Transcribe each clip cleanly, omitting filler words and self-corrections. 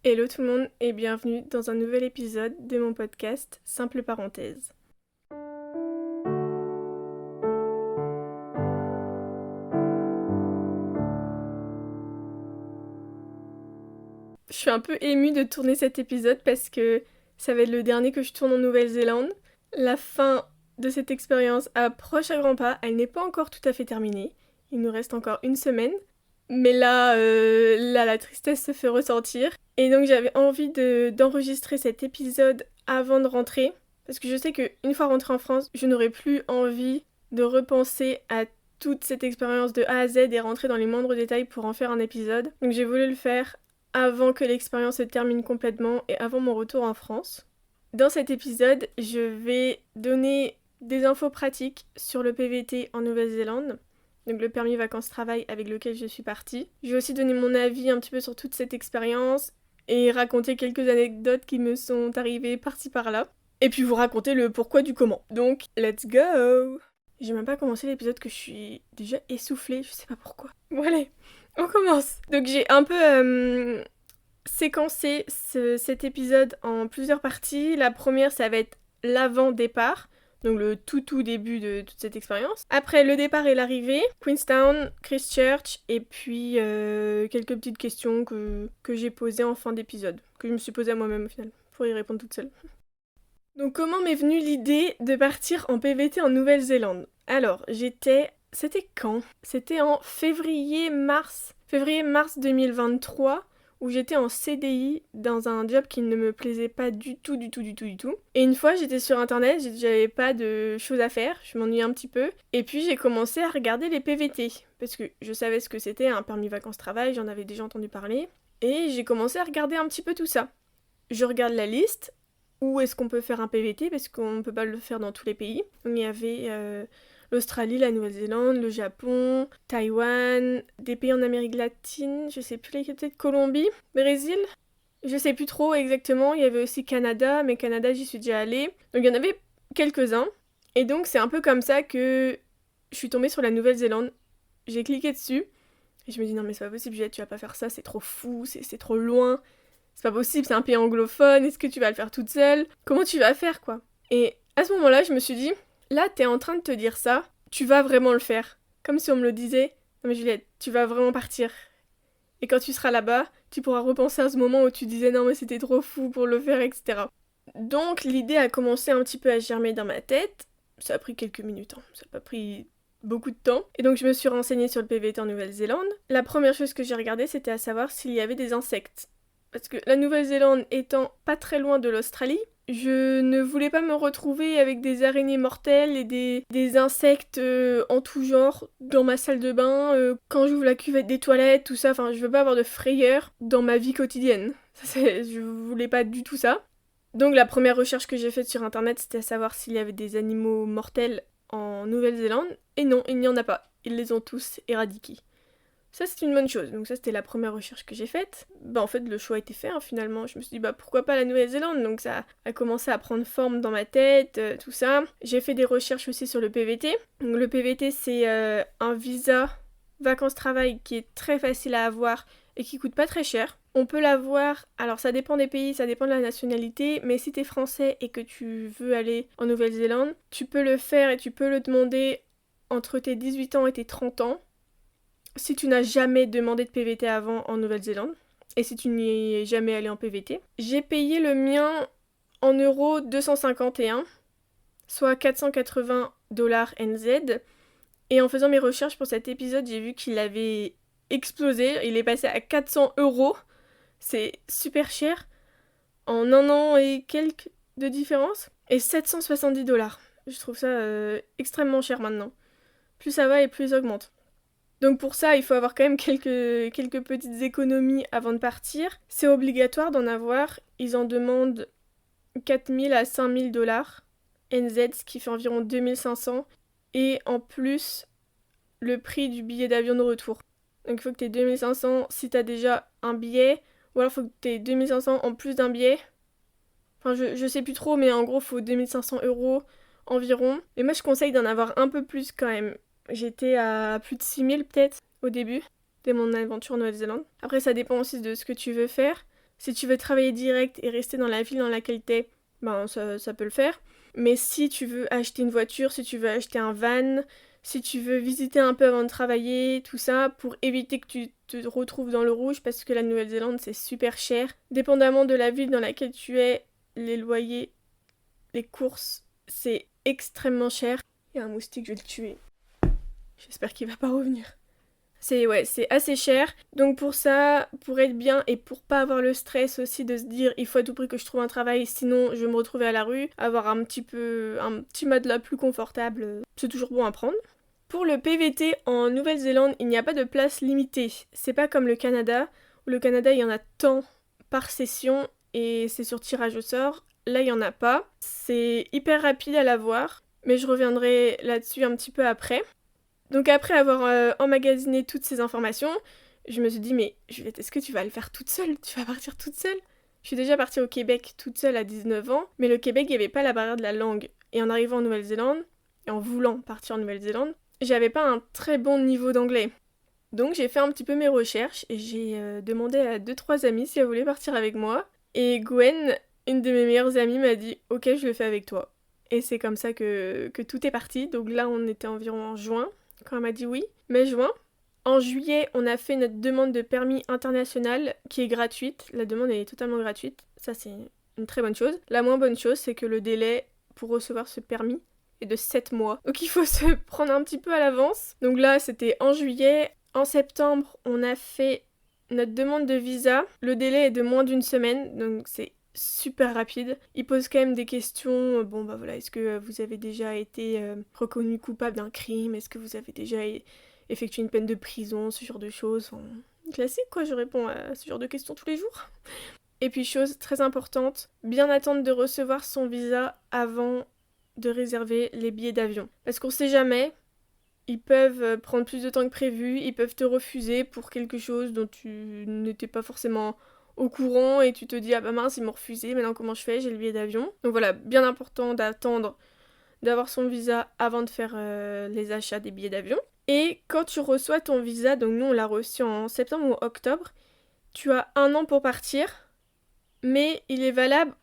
Hello tout le monde et bienvenue dans un nouvel épisode de mon podcast Simple Parenthèse. Je suis un peu émue de tourner cet épisode parce que ça va être le dernier que je tourne en Nouvelle-Zélande. La fin de cette expérience approche à grands pas, elle n'est pas encore tout à fait terminée. Il nous reste encore une semaine. Mais là, la tristesse se fait ressentir. Et donc j'avais envie d'enregistrer cet épisode avant de rentrer. Parce que je sais qu'une fois rentrée en France, je n'aurai plus envie de repenser à toute cette expérience de A à Z et rentrer dans les moindres détails pour en faire un épisode. Donc j'ai voulu le faire avant que l'expérience se termine complètement et avant mon retour en France. Dans cet épisode, je vais donner des infos pratiques sur le PVT en Nouvelle-Zélande. Donc le permis vacances-travail avec lequel je suis partie. Je vais aussi donner mon avis un petit peu sur toute cette expérience et raconter quelques anecdotes qui me sont arrivées par-ci par-là. Et puis vous raconter le pourquoi du comment. Donc, let's go! J'ai même pas commencé l'épisode que je suis déjà essoufflée, je sais pas pourquoi. Bon allez, on commence! Donc j'ai un peu séquencé cet épisode en plusieurs parties. La première, ça va être l'avant-départ. Donc le tout début de toute cette expérience. Après le départ et l'arrivée, Queenstown, Christchurch, et puis quelques petites questions que j'ai posées en fin d'épisode, que je me suis posée à moi-même au final, pour y répondre toute seule. Donc comment m'est venue l'idée de partir en PVT en Nouvelle-Zélande? Alors, C'était quand? C'était en février-mars 2023, où j'étais en CDI dans un job qui ne me plaisait pas du tout. Et une fois, j'étais sur internet, j'avais pas de choses à faire, je m'ennuyais un petit peu, et puis j'ai commencé à regarder les PVT, parce que je savais ce que c'était, un permis vacances-travail, j'en avais déjà entendu parler, et j'ai commencé à regarder un petit peu tout ça. Je regarde la liste, où est-ce qu'on peut faire un PVT, parce qu'on ne peut pas le faire dans tous les pays. Il y avait l'Australie, la Nouvelle-Zélande, le Japon, Taïwan, des pays en Amérique latine, je sais plus lesquels, peut-être Colombie, Brésil, je sais plus trop exactement. Il y avait aussi Canada, mais Canada j'y suis déjà allée. Donc il y en avait quelques-uns. Et donc c'est un peu comme ça que je suis tombée sur la Nouvelle-Zélande. J'ai cliqué dessus, et je me dis non mais c'est pas possible Juliette, tu vas pas faire ça, c'est trop fou, c'est trop loin. C'est pas possible, c'est un pays anglophone, est-ce que tu vas le faire toute seule? Comment tu vas faire quoi? Et à ce moment-là, je me suis dit, là t'es en train de te dire ça, tu vas vraiment le faire. Comme si on me le disait, non mais Juliette, tu vas vraiment partir. Et quand tu seras là-bas, tu pourras repenser à ce moment où tu disais non mais c'était trop fou pour le faire, etc. Donc l'idée a commencé un petit peu à germer dans ma tête. Ça a pris quelques minutes, hein. Ça n'a pas pris beaucoup de temps. Et donc je me suis renseignée sur le PVT en Nouvelle-Zélande. La première chose que j'ai regardée, c'était à savoir s'il y avait des insectes. Parce que la Nouvelle-Zélande étant pas très loin de l'Australie, je ne voulais pas me retrouver avec des araignées mortelles et des insectes en tout genre dans ma salle de bain, quand j'ouvre la cuvette des toilettes, tout ça. Enfin, je veux pas avoir de frayeur dans ma vie quotidienne. Je voulais pas du tout ça. Donc la première recherche que j'ai faite sur internet, c'était à savoir s'il y avait des animaux mortels en Nouvelle-Zélande. Et non, il n'y en a pas. Ils les ont tous éradiqués. Ça, c'est une bonne chose. Donc ça, c'était la première recherche que j'ai faite. En fait, le choix a été fait, hein, finalement. Je me suis dit, pourquoi pas la Nouvelle-Zélande? Donc ça a commencé à prendre forme dans ma tête, tout ça. J'ai fait des recherches aussi sur le PVT. Donc le PVT, c'est un visa vacances-travail qui est très facile à avoir et qui coûte pas très cher. On peut l'avoir, alors ça dépend des pays, ça dépend de la nationalité, mais si t'es français et que tu veux aller en Nouvelle-Zélande, tu peux le faire et tu peux le demander entre tes 18 ans et tes 30 ans. Si tu n'as jamais demandé de PVT avant en Nouvelle-Zélande, et si tu n'y es jamais allé en PVT, j'ai payé le mien en euros 251, soit 480 $ NZ, et en faisant mes recherches pour cet épisode, j'ai vu qu'il avait explosé, il est passé à 400 €, c'est super cher, en un an et quelques de différence, et 770 $. Je trouve ça extrêmement cher maintenant. Plus ça va et plus ça augmente. Donc pour ça, il faut avoir quand même quelques petites économies avant de partir. C'est obligatoire d'en avoir. Ils en demandent 4000 à 5000 $ NZ, ce qui fait environ 2500. Et en plus, le prix du billet d'avion de retour. Donc il faut que tu aies 2500 si tu as déjà un billet. Ou alors il faut que tu aies 2500 en plus d'un billet. Enfin, je sais plus trop, mais en gros, il faut 2500 € environ. Et moi, je conseille d'en avoir un peu plus quand même. J'étais à plus de 6000 peut-être au début de mon aventure en Nouvelle-Zélande. Après ça dépend aussi de ce que tu veux faire. Si tu veux travailler direct et rester dans la ville dans laquelle t'es, ben ça peut le faire. Mais si tu veux acheter une voiture, si tu veux acheter un van, si tu veux visiter un peu avant de travailler, tout ça, pour éviter que tu te retrouves dans le rouge, parce que la Nouvelle-Zélande c'est super cher. Dépendamment de la ville dans laquelle tu es, les loyers, les courses, c'est extrêmement cher. Il y a un moustique, je vais le tuer. J'espère qu'il va pas revenir. C'est assez cher. Donc pour ça, pour être bien et pour pas avoir le stress aussi de se dire il faut à tout prix que je trouve un travail, sinon je vais me retrouver à la rue, avoir un petit matelas plus confortable, c'est toujours bon à prendre. Pour le PVT en Nouvelle-Zélande, il n'y a pas de place limitée. C'est pas comme le Canada, où le Canada il y en a tant par session et c'est sur tirage au sort. Là il y en a pas. C'est hyper rapide à l'avoir, mais je reviendrai là-dessus un petit peu après. Donc après avoir emmagasiné toutes ces informations, je me suis dit mais Juliette, est-ce que tu vas le faire toute seule? Tu vas partir toute seule? Je suis déjà partie au Québec toute seule à 19 ans, mais le Québec, il n'y avait pas la barrière de la langue. Et en arrivant en Nouvelle-Zélande, et en voulant partir en Nouvelle-Zélande, j'avais pas un très bon niveau d'anglais. Donc j'ai fait un petit peu mes recherches et j'ai demandé à 2-3 amis si elles voulaient partir avec moi. Et Gwen, une de mes meilleures amies, m'a dit ok, je le fais avec toi. Et c'est comme ça que tout est parti. Donc là, on était environ en juin, quand elle m'a dit oui, mai-juin. En juillet, on a fait notre demande de permis international qui est gratuite. La demande est totalement gratuite. Ça, c'est une très bonne chose. La moins bonne chose, c'est que le délai pour recevoir ce permis est de 7 mois. Donc il faut se prendre un petit peu à l'avance. Donc là, c'était en juillet. En septembre, on a fait notre demande de visa. Le délai est de moins d'une semaine, donc c'est super rapide. Il pose quand même des questions. Bon, bah voilà, est-ce que vous avez déjà été reconnu coupable d'un crime? Est-ce que vous avez déjà effectué une peine de prison? Ce genre de choses. Enfin, classique, quoi. Je réponds à ce genre de questions tous les jours. Et puis, chose très importante, bien attendre de recevoir son visa avant de réserver les billets d'avion. Parce qu'on sait jamais, ils peuvent prendre plus de temps que prévu, ils peuvent te refuser pour quelque chose dont tu n'étais pas forcément au courant et tu te dis ah bah mince, ils m'ont refusé, maintenant comment je fais, j'ai le billet d'avion. Donc voilà, bien important d'attendre d'avoir son visa avant de faire les achats des billets d'avion. Et quand tu reçois ton visa, donc nous on l'a reçu en septembre ou octobre, tu as 1 an pour partir, mais il est valable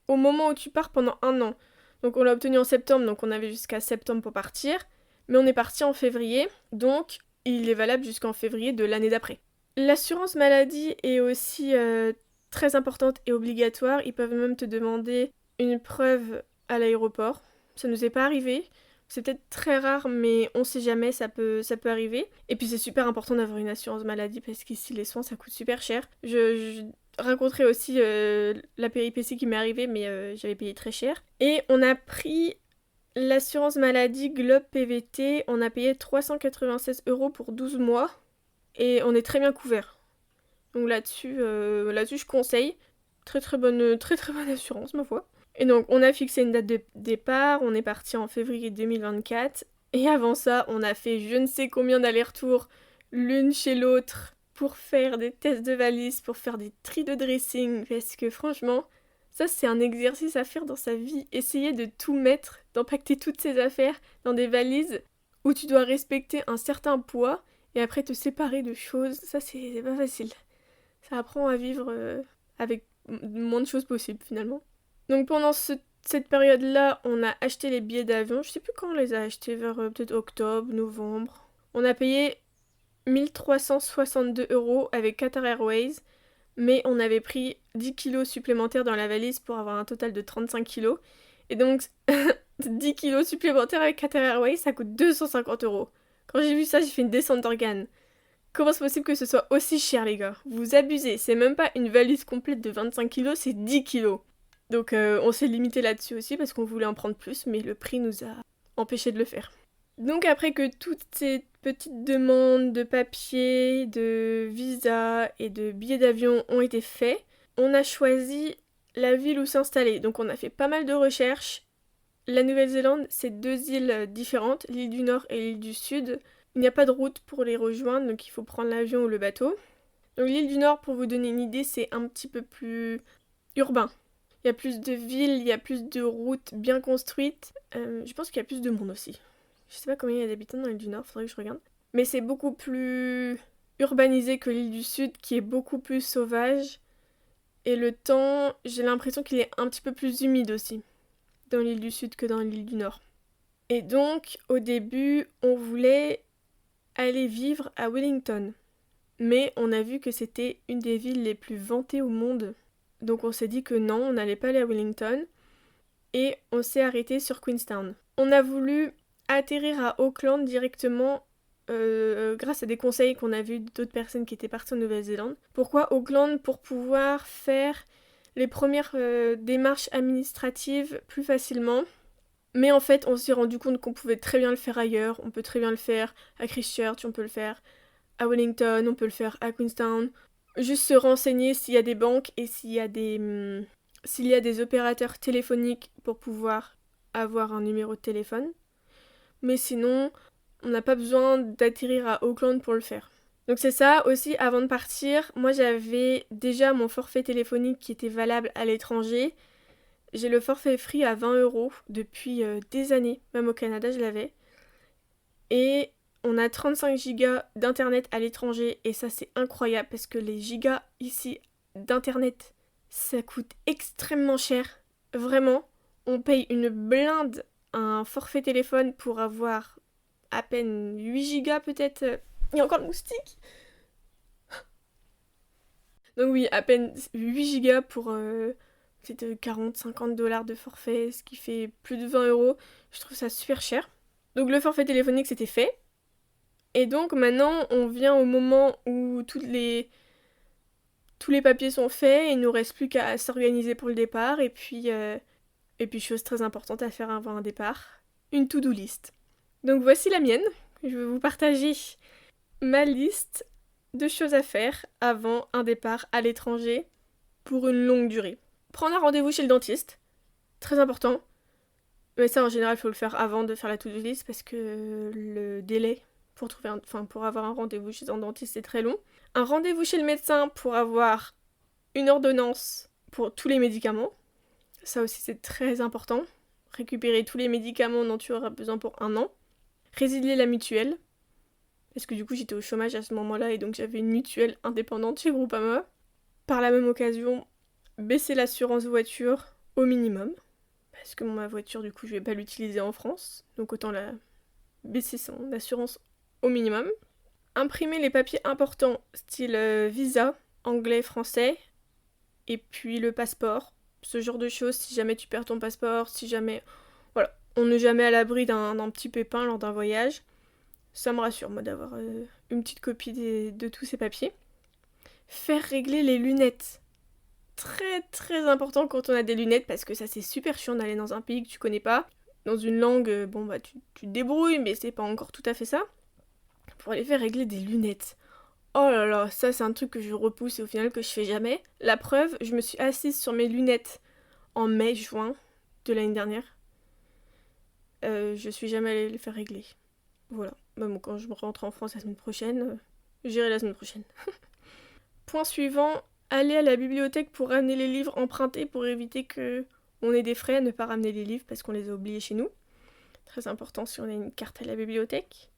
au moment où tu pars pendant 1 an. Donc on l'a obtenu en septembre, donc on avait jusqu'à septembre pour partir, mais on est parti en février, donc il est valable jusqu'en février de l'année d'après. L'assurance maladie est aussi très importante et obligatoire. Ils peuvent même te demander une preuve à l'aéroport. Ça nous est pas arrivé. C'est peut-être très rare, mais on sait jamais, ça peut arriver. Et puis c'est super important d'avoir une assurance maladie parce qu'ici les soins ça coûte super cher. Je raconterai aussi la péripétie qui m'est arrivée, mais j'avais payé très cher. Et on a pris l'assurance maladie Globe PVT, on a payé 396 € pour 12 mois. Et on est très bien couvert. Donc là-dessus, je conseille. Très très bonne assurance, ma foi. Et donc, on a fixé une date de départ. On est parti en février 2024. Et avant ça, on a fait je ne sais combien d'allers-retours l'une chez l'autre pour faire des tests de valises, pour faire des tris de dressing. Parce que franchement, ça c'est un exercice à faire dans sa vie. Essayer de tout mettre, d'empaqueter toutes ses affaires dans des valises où tu dois respecter un certain poids. Et après te séparer de choses, ça c'est pas facile. Ça apprend à vivre avec moins de choses possibles finalement. Donc pendant cette période-là, on a acheté les billets d'avion. Je sais plus quand on les a achetés, vers peut-être octobre, novembre. On a payé 1362 € avec Qatar Airways, mais on avait pris 10 kilos supplémentaires dans la valise pour avoir un total de 35 kilos. Et donc 10 kilos supplémentaires avec Qatar Airways, ça coûte 250 €. Quand j'ai vu ça, j'ai fait une descente d'organes. Comment c'est possible que ce soit aussi cher, les gars? Vous abusez, c'est même pas une valise complète de 25 kilos, c'est 10 kilos. Donc on s'est limité là-dessus aussi parce qu'on voulait en prendre plus, mais le prix nous a empêché de le faire. Donc après que toutes ces petites demandes de papier, de visa et de billets d'avion ont été faites, on a choisi la ville où s'installer. Donc on a fait pas mal de recherches. La Nouvelle-Zélande, c'est 2 îles différentes, l'île du Nord et l'île du Sud. Il n'y a pas de route pour les rejoindre, donc il faut prendre l'avion ou le bateau. Donc l'île du Nord, pour vous donner une idée, c'est un petit peu plus urbain. Il y a plus de villes, il y a plus de routes bien construites. Je pense qu'il y a plus de monde aussi. Je sais pas combien il y a d'habitants dans l'île du Nord, faudrait que je regarde. Mais c'est beaucoup plus urbanisé que l'île du Sud, qui est beaucoup plus sauvage. Et le temps, j'ai l'impression qu'il est un petit peu plus humide aussi, dans l'île du Sud que dans l'île du Nord. Et donc, au début, on voulait aller vivre à Wellington. Mais on a vu que c'était une des villes les plus vantées au monde. Donc on s'est dit que non, on n'allait pas aller à Wellington. Et on s'est arrêté sur Queenstown. On a voulu atterrir à Auckland directement grâce à des conseils qu'on a vus d'autres personnes qui étaient parties en Nouvelle-Zélande. Pourquoi Auckland? Pour pouvoir faire les premières démarches administratives plus facilement. Mais en fait, on s'est rendu compte qu'on pouvait très bien le faire ailleurs. On peut très bien le faire à Christchurch, on peut le faire à Wellington, on peut le faire à Queenstown. Juste se renseigner s'il y a des banques et s'il y a des opérateurs téléphoniques pour pouvoir avoir un numéro de téléphone. Mais sinon, on n'a pas besoin d'atterrir à Auckland pour le faire. Donc c'est ça aussi, avant de partir, moi j'avais déjà mon forfait téléphonique qui était valable à l'étranger. J'ai le forfait free à 20 € depuis des années, même au Canada je l'avais. Et on a 35 gigas d'internet à l'étranger et ça c'est incroyable parce que les gigas ici d'internet, ça coûte extrêmement cher. Vraiment, on paye une blinde un forfait téléphone pour avoir à peine 8 gigas peut-être. Il y a encore le moustique. Donc oui, à peine 8 gigas pour peut-être 40-50 $ de forfait, ce qui fait plus de 20 €. Je trouve ça super cher. Donc le forfait téléphonique c'était fait. Et donc maintenant on vient au moment où tous les papiers sont faits et il nous reste plus qu'à s'organiser pour le départ. Et puis chose très importante à faire avant un départ, une to-do list. Donc voici la mienne. Je vais vous partager ma liste de choses à faire avant un départ à l'étranger pour une longue durée. Prendre un rendez-vous chez le dentiste, très important. Mais ça en général il faut le faire avant de faire la to-do list parce que le délai pour avoir un rendez-vous chez un dentiste c'est très long. Un rendez-vous chez le médecin pour avoir une ordonnance pour tous les médicaments. Ça aussi c'est très important. Récupérer tous les médicaments dont tu auras besoin pour 1 an. Résilier la mutuelle. Parce que du coup j'étais au chômage à ce moment-là et donc j'avais une mutuelle indépendante chez Groupama. Par la même occasion, baisser l'assurance voiture au minimum. Parce que ma voiture du coup je vais pas l'utiliser en France. Donc autant baisser son assurance au minimum. Imprimer les papiers importants style visa, anglais, français. Et puis le passeport. Ce genre de choses si jamais tu perds ton passeport, si jamais... Voilà, on n'est jamais à l'abri d'un petit pépin lors d'un voyage. Ça me rassure, moi, d'avoir une petite copie de tous ces papiers. Faire régler les lunettes. Très très important quand on a des lunettes, parce que ça c'est super chiant d'aller dans un pays que tu connais pas. Dans une langue, tu te débrouilles, mais c'est pas encore tout à fait ça. Pour aller faire régler des lunettes. Oh là là, ça c'est un truc que je repousse et au final que je fais jamais. La preuve, je me suis assise sur mes lunettes en mai-juin de l'année dernière. Je suis jamais allée les faire régler. Voilà. Même quand je rentre en France la semaine prochaine, j'irai la semaine prochaine. Point suivant, aller à la bibliothèque pour ramener les livres empruntés pour éviter que on ait des frais à ne pas ramener les livres parce qu'on les a oubliés chez nous. Très important si on a une carte à la bibliothèque.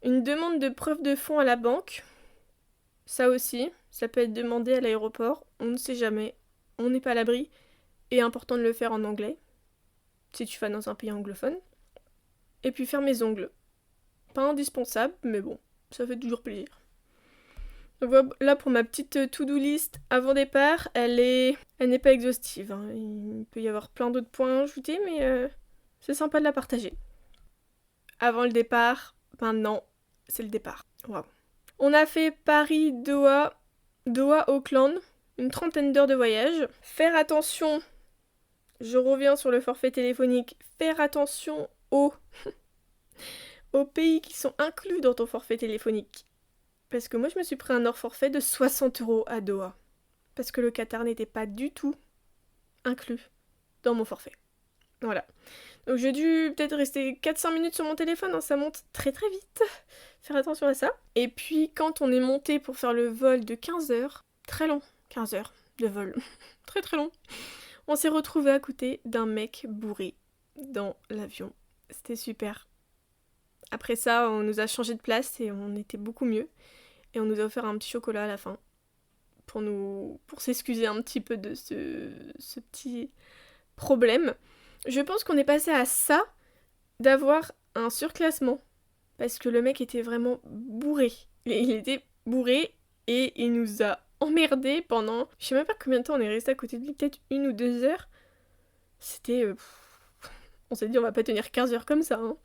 Une demande de preuve de fonds à la banque. Ça aussi, ça peut être demandé à l'aéroport. On ne sait jamais. On n'est pas à l'abri. Et important de le faire en anglais. Si tu vas dans un pays anglophone. Et puis faire mes ongles. Pas indispensable, mais bon, ça fait toujours plaisir. Donc voilà pour ma petite to-do list avant départ. Elle n'est pas exhaustive, hein. Il peut y avoir plein d'autres points à ajouter, mais c'est sympa de la partager. Avant le départ, maintenant, c'est le départ. Wow. On a fait Paris-Doha, Doha-Auckland, une 30aine d'heures de voyage. Faire attention, je reviens sur le forfait téléphonique, faire attention aux pays qui sont inclus dans ton forfait téléphonique. Parce que moi je me suis pris un hors forfait de 60 € à Doha. Parce que le Qatar n'était pas du tout inclus dans mon forfait. Voilà. Donc j'ai dû peut-être rester 4-5 minutes sur mon téléphone, hein, ça monte très très vite. Faire attention à ça. Et puis quand on est monté pour faire le vol de 15 heures, très long, 15 heures de vol, très très long, on s'est retrouvé à côté d'un mec bourré dans l'avion. C'était super. Après ça, on nous a changé de place et on était beaucoup mieux. Et on nous a offert un petit chocolat à la fin. pour s'excuser un petit peu de ce petit problème. Je pense qu'on est passé à ça d'avoir un surclassement. Parce que le mec était vraiment bourré. Il était bourré et il nous a emmerdés pendant... Je sais même pas combien de temps on est resté à côté de lui, peut-être 1 ou 2 heures. C'était... On s'est dit on va pas tenir 15 heures comme ça. Hein.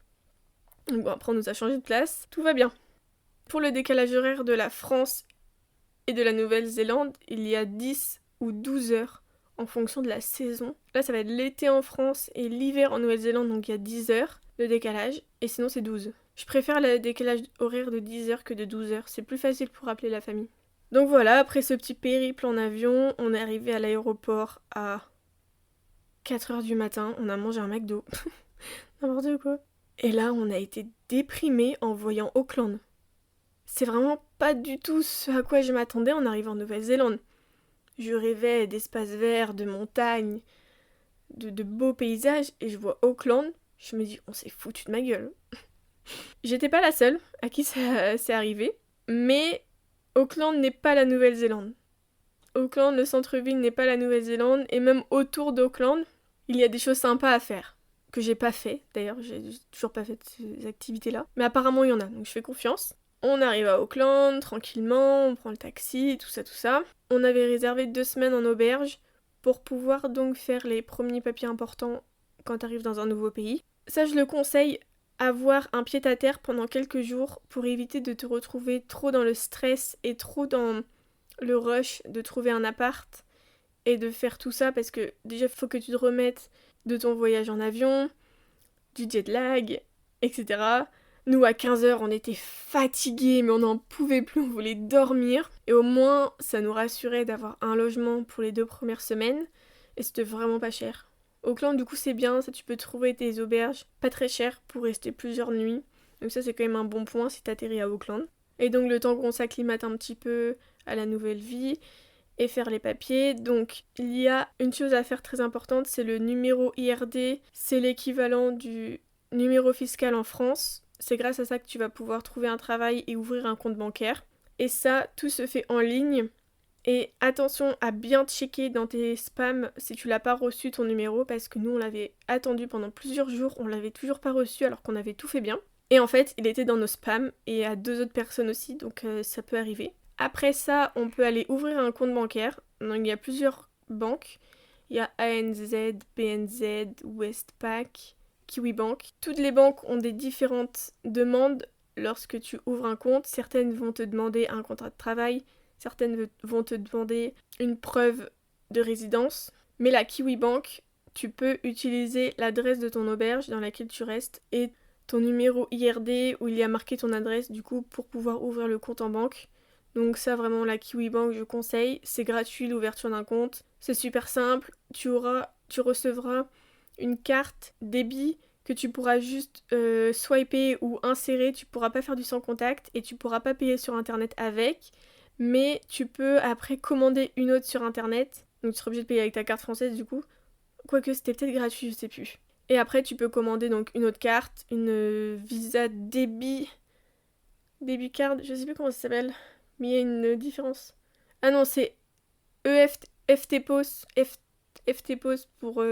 Donc bon, après on nous a changé de place. Tout va bien. Pour le décalage horaire de la France et de la Nouvelle-Zélande, il y a 10 ou 12 heures en fonction de la saison. Là ça va être l'été en France et l'hiver en Nouvelle-Zélande, donc il y a 10 heures de décalage. Et sinon c'est 12. Je préfère le décalage horaire de 10 heures que de 12 heures. C'est plus facile pour appeler la famille. Donc voilà, après ce petit périple en avion, on est arrivé à l'aéroport à 4 heures du matin. On a mangé un McDo. N'importe quoi. Et là, on a été déprimés en voyant Auckland. C'est vraiment pas du tout ce à quoi je m'attendais en arrivant en Nouvelle-Zélande. Je rêvais d'espaces verts, de montagnes, de beaux paysages, et je vois Auckland. Je me dis, on s'est foutu de ma gueule. J'étais pas la seule à qui ça s'est arrivé, mais Auckland n'est pas la Nouvelle-Zélande. Auckland, le centre-ville n'est pas la Nouvelle-Zélande, et même autour d'Auckland, il y a des choses sympas à faire, que j'ai pas fait, d'ailleurs, j'ai toujours pas fait ces activités-là, mais apparemment il y en a, donc je fais confiance. On arrive à Auckland, tranquillement, on prend le taxi, tout ça, tout ça. On avait réservé 2 semaines en auberge pour pouvoir donc faire les premiers papiers importants quand t'arrives dans un nouveau pays. Ça, je le conseille, avoir un pied-à-terre pendant quelques jours pour éviter de te retrouver trop dans le stress et trop dans le rush de trouver un appart et de faire tout ça parce que déjà, il faut que tu te remettes de ton voyage en avion, du jet lag, etc. Nous, à 15 heures, on était fatigués, mais on n'en pouvait plus, on voulait dormir. Et au moins, ça nous rassurait d'avoir un logement pour les 2 premières semaines. Et c'était vraiment pas cher. Auckland, du coup, c'est bien, ça tu peux trouver tes auberges pas très chères pour rester plusieurs nuits. Donc ça, c'est quand même un bon point si t'atterris à Auckland. Et donc, le temps qu'on s'acclimate un petit peu à la nouvelle vie et faire les papiers. Donc, il y a une chose à faire très importante, c'est le numéro IRD. C'est l'équivalent du numéro fiscal en France. C'est grâce à ça que tu vas pouvoir trouver un travail et ouvrir un compte bancaire. Et ça, tout se fait en ligne. Et attention à bien checker dans tes spams si tu l'as pas reçu ton numéro parce que nous on l'avait attendu pendant plusieurs jours, on l'avait toujours pas reçu alors qu'on avait tout fait bien. Et en fait il était dans nos spams et à 2 autres personnes aussi donc ça peut arriver. Après ça on peut aller ouvrir un compte bancaire, donc il y a plusieurs banques, il y a ANZ, BNZ, Westpac, KiwiBank. Toutes les banques ont des différentes demandes lorsque tu ouvres un compte, certaines vont te demander un contrat de travail. Certaines vont te demander une preuve de résidence. Mais la KiwiBank, tu peux utiliser l'adresse de ton auberge dans laquelle tu restes et ton numéro IRD où il y a marqué ton adresse du coup pour pouvoir ouvrir le compte en banque. Donc ça vraiment la KiwiBank je conseille. C'est gratuit l'ouverture d'un compte. C'est super simple. Tu recevras une carte débit que tu pourras juste swiper ou insérer. Tu pourras pas faire du sans contact et tu pourras pas payer sur internet avec. Mais tu peux après commander une autre sur internet. Donc tu seras obligé de payer avec ta carte française du coup. Quoique c'était peut-être gratuit, je sais plus. Et après tu peux commander donc une autre carte, une Visa débit card, je sais plus comment ça s'appelle. Mais il y a une différence. Ah non, c'est FT Post pour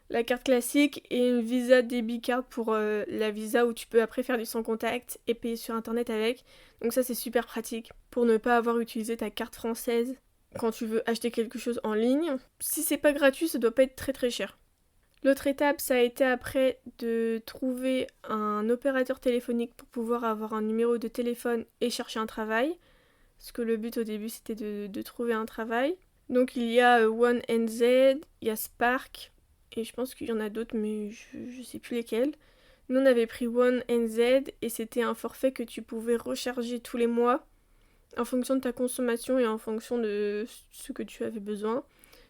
la carte classique et une Visa débit card pour la Visa où tu peux après faire du sans contact et payer sur internet avec. Donc ça c'est super pratique pour ne pas avoir utilisé ta carte française quand tu veux acheter quelque chose en ligne. Si c'est pas gratuit, ça doit pas être très très cher. L'autre étape, ça a été après de trouver un opérateur téléphonique pour pouvoir avoir un numéro de téléphone et chercher un travail. Parce que le but au début c'était de trouver un travail. Donc il y a OneNZ, il y a Spark, et je pense qu'il y en a d'autres mais je sais plus lesquels. Nous on avait pris OneNZ et c'était un forfait que tu pouvais recharger tous les mois en fonction de ta consommation et en fonction de ce que tu avais besoin.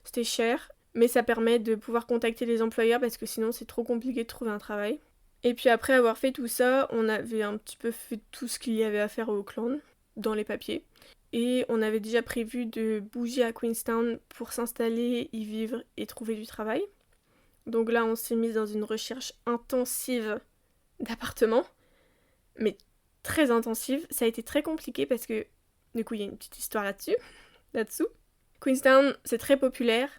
C'était cher, mais ça permet de pouvoir contacter les employeurs parce que sinon c'est trop compliqué de trouver un travail. Et puis après avoir fait tout ça, on avait un petit peu fait tout ce qu'il y avait à faire au Auckland, dans les papiers. Et on avait déjà prévu de bouger à Queenstown pour s'installer, y vivre et trouver du travail. Donc là, on s'est mis dans une recherche intensive d'appartements, mais très intensive. Ça a été très compliqué parce que, du coup, il y a une petite histoire là-dessus. là-dessous. Queenstown, c'est très populaire,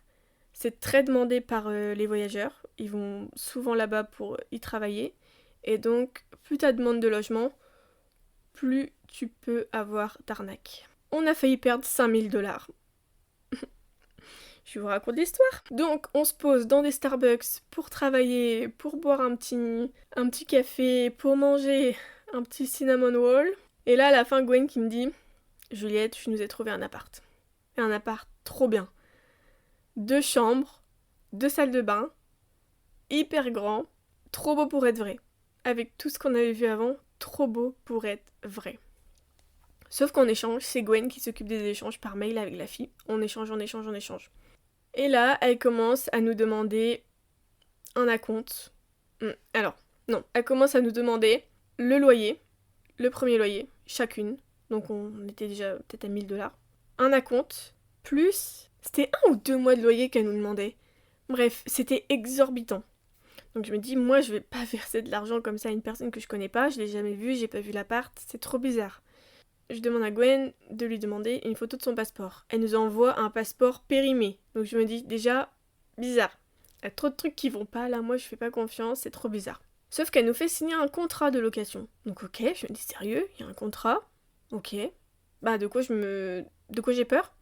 c'est très demandé par les voyageurs. Ils vont souvent là-bas pour y travailler. Et donc, plus t'as demande de logement, plus tu peux avoir d'arnaques. On a failli perdre 5 000 $. Je vous raconte l'histoire. Donc, on se pose dans des Starbucks pour travailler, pour boire un petit café, pour manger un petit cinnamon roll. Et là, à la fin, Gwen qui me dit « Juliette, je nous ai trouvé un appart. » Et un appart trop bien. 2 chambres, 2 salles de bain, hyper grand, trop beau pour être vrai. Avec tout ce qu'on avait vu avant, trop beau pour être vrai. Sauf qu'en échange, c'est Gwen qui s'occupe des échanges par mail avec la fille. On échange. Et là, elle commence à nous demander un acompte. Alors, non, elle commence à nous demander le loyer, le premier loyer, chacune. Donc on était déjà peut-être à 1 000 $. Un acompte, plus... C'était 1 ou 2 mois de loyer qu'elle nous demandait. Bref, c'était exorbitant. Donc je me dis, moi je vais pas verser de l'argent comme ça à une personne que je connais pas, je l'ai jamais vue, j'ai pas vu l'appart, c'est trop bizarre. Je demande à Gwen de lui demander une photo de son passeport. Elle nous envoie un passeport périmé. Donc je me dis, déjà, bizarre. Il y a trop de trucs qui vont pas, là moi je fais pas confiance, c'est trop bizarre. Sauf qu'elle nous fait signer un contrat de location. Donc ok, je me dis, sérieux, il y a un contrat? Ok. Bah de quoi j'ai peur?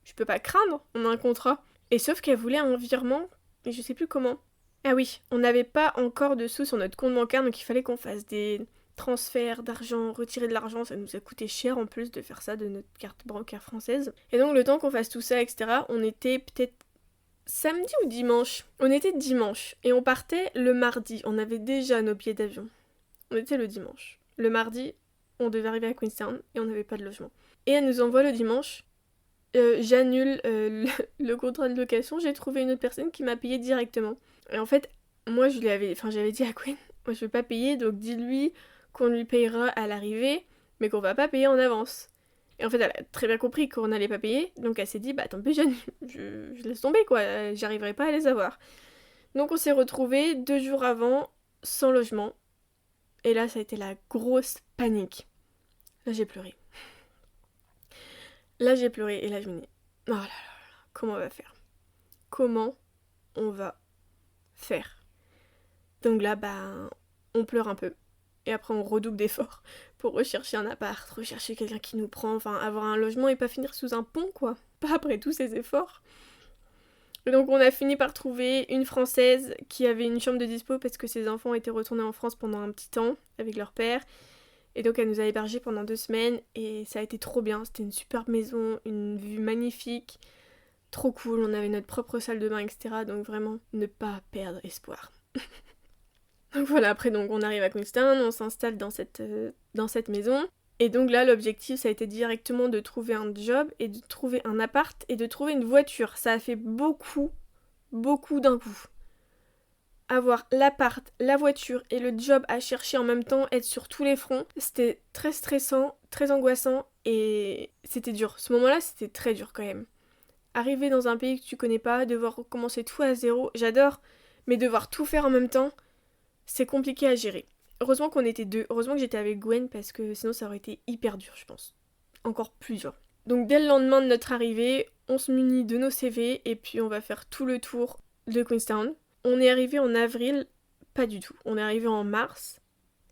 Je peux pas craindre, on a un contrat. Et sauf qu'elle voulait un virement, et je sais plus comment. Ah oui, on n'avait pas encore de sous sur notre compte bancaire, donc il fallait qu'on fasse des transferts d'argent, retirer de l'argent, ça nous a coûté cher en plus de faire ça de notre carte bancaire française. Et donc le temps qu'on fasse tout ça, etc., on était peut-être samedi ou dimanche? On était dimanche, et on partait le mardi, on avait déjà nos billets d'avion. On était le dimanche. Le mardi, on devait arriver à Queenstown, et on n'avait pas de logement. Et elle nous envoie le dimanche, j'annule le contrat de location, j'ai trouvé une autre personne qui m'a payé directement. Et en fait, moi j'avais dit à Gwen, moi je vais pas payer, donc dis-lui qu'on lui payera à l'arrivée, mais qu'on va pas payer en avance. Et en fait, elle a très bien compris qu'on n'allait pas payer, donc elle s'est dit, bah tant pis, je laisse tomber quoi, j'arriverai pas à les avoir. Donc on s'est retrouvés 2 jours avant, sans logement, et là ça a été la grosse panique. Là j'ai pleuré. Et là je me dis, oh là là, comment on va faire? Comment on va faire? Donc là, on pleure un peu. Et après, on redouble d'efforts pour rechercher un appart, rechercher quelqu'un qui nous prend, enfin, avoir un logement et pas finir sous un pont, quoi. Pas après tous ces efforts. Et donc, on a fini par trouver une Française qui avait une chambre de dispo parce que ses enfants étaient retournés en France pendant un petit temps avec leur père. Et donc elle nous a hébergés pendant 2 semaines et ça a été trop bien, c'était une superbe maison, une vue magnifique, trop cool, on avait notre propre salle de bain, etc. Donc vraiment, ne pas perdre espoir. Donc voilà, après donc on arrive à Queenstown, on s'installe dans cette maison. Et donc là, l'objectif, ça a été directement de trouver un job et de trouver un appart et de trouver une voiture. Ça a fait beaucoup d'un coup. Avoir l'appart, la voiture et le job à chercher en même temps, être sur tous les fronts, c'était très stressant, très angoissant et c'était dur. Ce moment-là, c'était très dur quand même. Arriver dans un pays que tu connais pas, devoir recommencer tout à zéro, j'adore, mais devoir tout faire en même temps, c'est compliqué à gérer. Heureusement qu'on était 2, heureusement que j'étais avec Gwen parce que sinon ça aurait été hyper dur, je pense. Encore plus dur. Donc dès le lendemain de notre arrivée, on se munit de nos CV et puis on va faire tout le tour de Queenstown. On est arrivé en avril, pas du tout. On est arrivé en mars.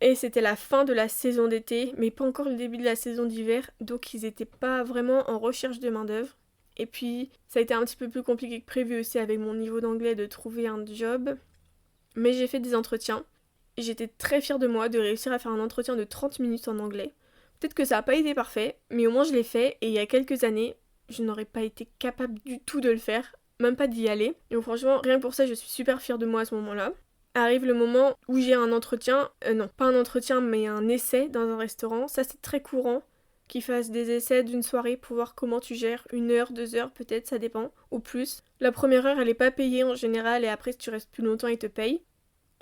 Et c'était la fin de la saison d'été, mais pas encore le début de la saison d'hiver. Donc ils étaient pas vraiment en recherche de main d'œuvre. Et puis ça a été un petit peu plus compliqué que prévu aussi avec mon niveau d'anglais de trouver un job. Mais j'ai fait des entretiens. Et j'étais très fière de moi de réussir à faire un entretien de 30 minutes en anglais. Peut-être que ça n'a pas été parfait, mais au moins je l'ai fait. Et il y a quelques années, je n'aurais pas été capable du tout de le faire. Même pas d'y aller. Et donc, franchement, rien que pour ça, je suis super fière de moi à ce moment-là. Arrive le moment où j'ai un entretien, non, pas un entretien, mais un essai dans un restaurant. Ça, c'est très courant qu'ils fassent des essais d'une soirée pour voir comment tu gères 1 heure, 2 heures, peut-être, ça dépend, ou plus. La première heure, elle est pas payée en général, et après, si tu restes plus longtemps, ils te payent.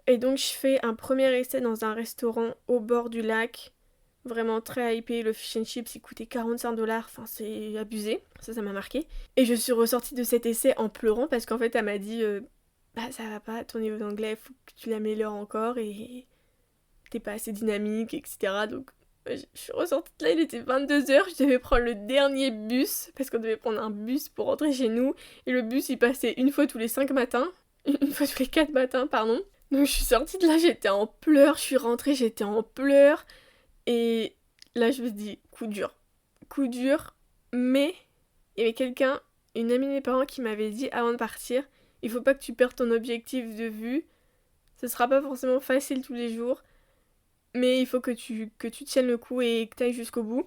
Et donc, je fais un premier essai dans un restaurant au bord du lac. Vraiment très hypé, le fish and chips il coûtait 45 $, enfin c'est abusé, ça m'a marqué. Et je suis ressortie de cet essai en pleurant parce qu'en fait elle m'a dit bah ça va pas, ton niveau d'anglais, faut que tu l'améliores encore et t'es pas assez dynamique, etc. Donc Je suis ressortie de là, il était 22h, je devais prendre le dernier bus, parce qu'on devait prendre un bus pour rentrer chez nous, et le bus il passait une fois tous les 5 matins, une fois tous les 4 matins, pardon. Donc je suis sortie de là, j'étais en pleurs, je suis rentrée, j'étais en pleurs, et là je me suis dit, coup dur, mais il y avait quelqu'un, une amie de mes parents qui m'avait dit avant de partir, il faut pas que tu perdes ton objectif de vue, ce sera pas forcément facile tous les jours, mais il faut que tu tiennes le coup et que tu ailles jusqu'au bout.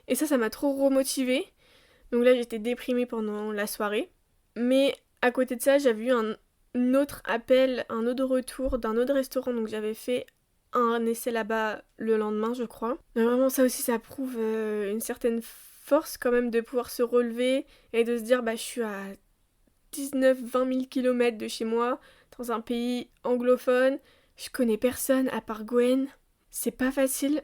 Et ça m'a trop remotivée. Donc là, j'étais déprimée pendant la soirée. Mais à côté de ça, j'avais eu un autre appel, un autre retour d'un autre restaurant. Donc j'avais fait un essai là-bas le lendemain, je crois. Mais vraiment, ça aussi, ça prouve une certaine force quand même de pouvoir se relever et de se dire, bah, je suis à 19-20 000 km de chez moi, dans un pays anglophone. Je connais personne à part Gwen. C'est pas facile,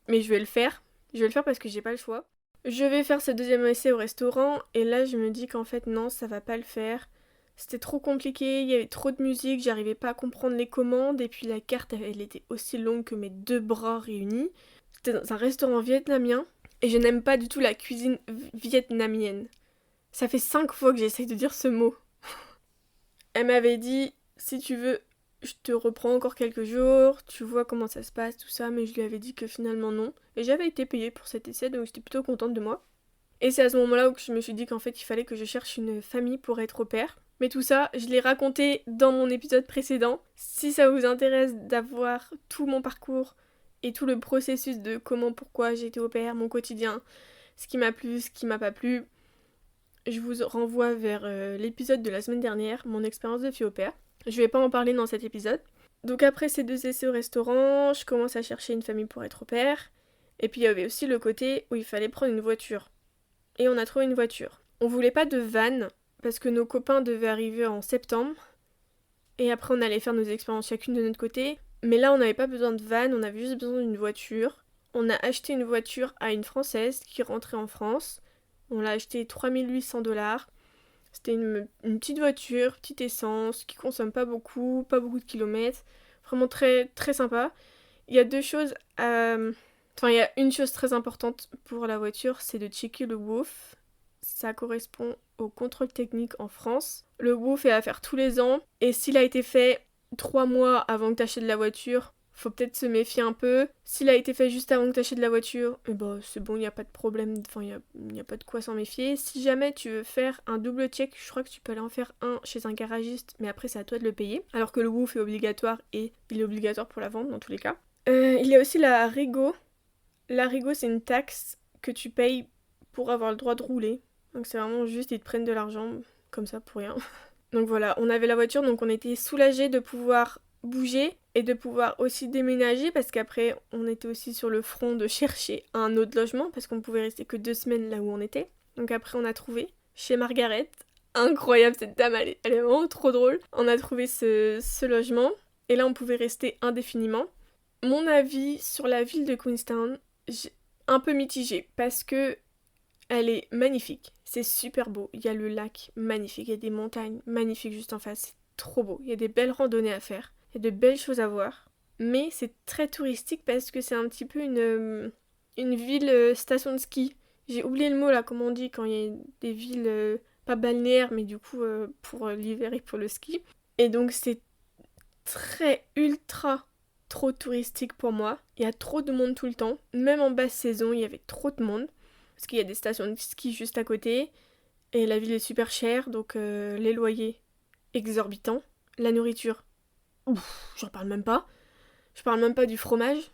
mais je vais le faire. Je vais le faire parce que j'ai pas le choix. Je vais faire ce deuxième essai au restaurant et là je me dis qu'en fait non, ça va pas le faire. C'était trop compliqué, il y avait trop de musique, j'arrivais pas à comprendre les commandes et puis la carte elle était aussi longue que mes deux bras réunis. C'était dans un restaurant vietnamien et je n'aime pas du tout la cuisine vietnamienne. Ça fait 5 fois que j'essaye de dire ce mot. Elle m'avait dit, si tu veux, je te reprends encore quelques jours, tu vois comment ça se passe, tout ça, mais je lui avais dit que finalement non. Et j'avais été payée pour cet essai, donc j'étais plutôt contente de moi. Et c'est à ce moment-là où je me suis dit qu'en fait il fallait que je cherche une famille pour être au pair. Mais tout ça, je l'ai raconté dans mon épisode précédent. Si ça vous intéresse d'avoir tout mon parcours et tout le processus de comment, pourquoi j'ai été au pair, mon quotidien, ce qui m'a plu, ce qui m'a pas plu, je vous renvoie vers l'épisode de la semaine dernière, mon expérience de fille au pair. Je vais pas en parler dans cet épisode. Donc après ces 2 essais au restaurant, je commence à chercher une famille pour être au pair. Et puis il y avait aussi le côté où il fallait prendre une voiture. Et on a trouvé une voiture. On voulait pas de van, parce que nos copains devaient arriver en septembre. Et après on allait faire nos expériences chacune de notre côté. Mais là on n'avait pas besoin de van, on avait juste besoin d'une voiture. On a acheté une voiture à une Française qui rentrait en France. On l'a acheté 3800$. C'était une petite voiture, petite essence, qui consomme pas beaucoup de kilomètres. Vraiment très, très sympa. Il y a deux choses Enfin, il y a une chose très importante pour la voiture, c'est de checker le WOF. Ça correspond au contrôle technique en France. Le WOF est à faire tous les ans. Et s'il a été fait 3 mois avant que tu achètes la voiture, faut peut-être se méfier un peu. S'il a été fait juste avant que tu achètes la voiture, c'est bon, il n'y a pas de problème, enfin il n'y a pas de quoi s'en méfier. Si jamais tu veux faire un double check, je crois que tu peux aller en faire un chez un garagiste, mais après c'est à toi de le payer. Alors que le WOF est obligatoire et il est obligatoire pour la vente dans tous les cas. Il y a aussi la Rigo. La Rigo, c'est une taxe que tu payes pour avoir le droit de rouler. Donc c'est vraiment juste, ils te prennent de l'argent comme ça pour rien. Donc voilà, on avait la voiture, donc on était soulagés de pouvoir bouger et de pouvoir aussi déménager parce qu'après on était aussi sur le front de chercher un autre logement parce qu'on pouvait rester que 2 semaines là où on était. Donc après on a trouvé chez Margaret. Incroyable, cette dame, elle est vraiment trop drôle. On a trouvé ce logement et là on pouvait rester indéfiniment. Mon avis sur la ville de Queenstown, un peu mitigé parce que elle est magnifique, c'est super beau, il y a le lac magnifique, il y a des montagnes magnifiques juste en face, c'est trop beau, il y a des belles randonnées à faire, il y a de belles choses à voir, mais c'est très touristique parce que c'est un petit peu une ville station de ski. J'ai oublié le mot là, comment on dit quand il y a des villes pas balnéaires mais du coup pour l'hiver et pour le ski. Et donc c'est très ultra trop touristique pour moi. Il y a trop de monde tout le temps. Même en basse saison, il y avait trop de monde. Parce qu'il y a des stations de ski juste à côté. Et la ville est super chère, donc les loyers exorbitants. La nourriture, j'en parle même pas. Je parle même pas du fromage.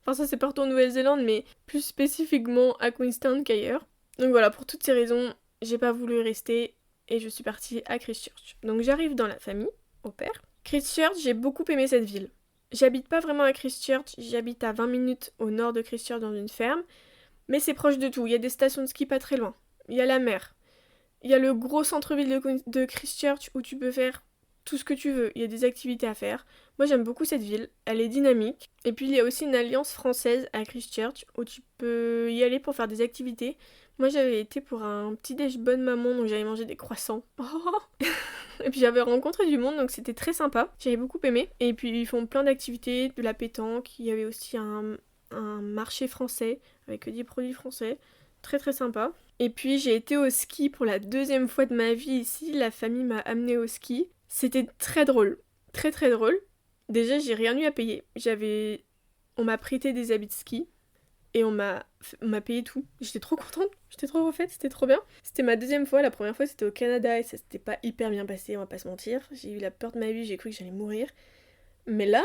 Enfin ça c'est partout en Nouvelle-Zélande, mais plus spécifiquement à Queenstown qu'ailleurs. Donc voilà, pour toutes ces raisons, j'ai pas voulu rester et je suis partie à Christchurch. Donc j'arrive dans la famille, au père. Christchurch, j'ai beaucoup aimé cette ville. J'habite pas vraiment à Christchurch, j'habite à 20 minutes au nord de Christchurch dans une ferme, mais c'est proche de tout, il y a des stations de ski pas très loin, il y a la mer, il y a le gros centre-ville de Christchurch où tu peux faire tout ce que tu veux, il y a des activités à faire. Moi j'aime beaucoup cette ville, elle est dynamique, et puis il y a aussi une alliance française à Christchurch où tu peux y aller pour faire des activités. Moi j'avais été pour un petit déj bonne maman, donc j'avais mangé des croissants. Et puis j'avais rencontré du monde, donc c'était très sympa. J'avais beaucoup aimé. Et puis ils font plein d'activités, de la pétanque. Il y avait aussi un un marché français avec des produits français. Très très sympa. Et puis j'ai été au ski pour la 2e fois de ma vie ici. La famille m'a amenée au ski. C'était très drôle. Très très drôle. Déjà j'ai rien eu à payer. On m'a prêté des habits de ski. Et on m'a payé tout. J'étais trop contente, j'étais trop refaite, c'était trop bien. C'était ma 2e fois, la première fois c'était au Canada et ça s'était pas hyper bien passé, on va pas se mentir. J'ai eu la peur de ma vie, j'ai cru que j'allais mourir. Mais là,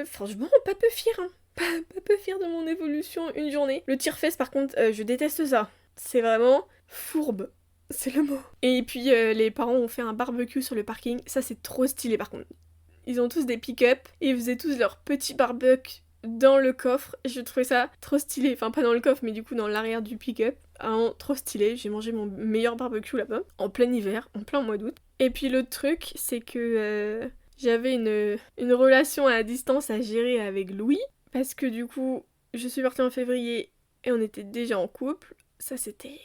franchement, pas peu fière, hein. Pas peu fière de mon évolution une journée. Le tire-fesse par contre, je déteste ça. C'est vraiment fourbe. C'est le mot. Et puis les parents ont fait un barbecue sur le parking. Ça c'est trop stylé par contre. Ils ont tous des pick-up et ils faisaient tous leur petit barbecue dans le coffre. Je trouvais ça trop stylé. Enfin pas dans le coffre mais du coup dans l'arrière du pick-up. Vraiment trop stylé. J'ai mangé mon meilleur barbecue là-bas. En plein hiver, en plein mois d'août. Et puis l'autre truc c'est que j'avais une relation à distance à gérer avec Louis. Parce que du coup je suis partie en février et on était déjà en couple. Ça c'était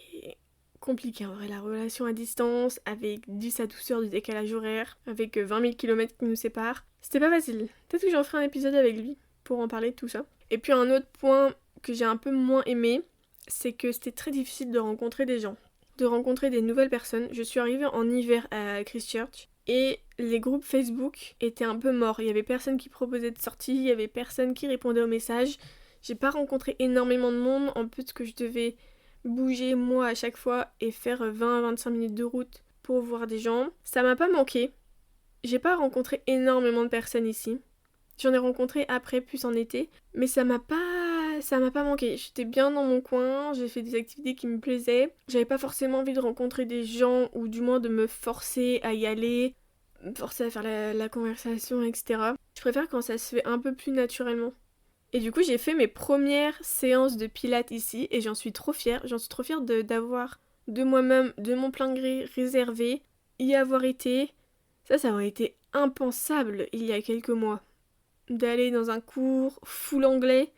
compliqué en vrai, la relation à distance, avec sa douceur du décalage horaire, avec 20 000 km qui nous séparent. C'était pas facile. Peut-être que j'en ferai un épisode avec lui pour en parler de tout ça. Et puis un autre point que j'ai un peu moins aimé, c'est que c'était très difficile de rencontrer des gens, de rencontrer des nouvelles personnes. Je suis arrivée en hiver à Christchurch et les groupes Facebook étaient un peu morts. Il y avait personne qui proposait de sortie, il y avait personne qui répondait aux messages. J'ai pas rencontré énormément de monde, en plus que je devais bouger moi à chaque fois et faire 20 à 25 minutes de route pour voir des gens. Ça m'a pas manqué. J'ai pas rencontré énormément de personnes ici. J'en ai rencontré après, plus en été, mais ça m'a pas manqué. J'étais bien dans mon coin, j'ai fait des activités qui me plaisaient. J'avais pas forcément envie de rencontrer des gens, ou du moins de me forcer à y aller, me forcer à faire la conversation, etc. Je préfère quand ça se fait un peu plus naturellement. Et du coup, j'ai fait mes premières séances de pilates ici et j'en suis trop fière. J'en suis trop fière d'avoir de moi-même, de mon plein gré, réservé, y avoir été. Ça aurait été impensable il y a quelques mois. D'aller dans un cours full anglais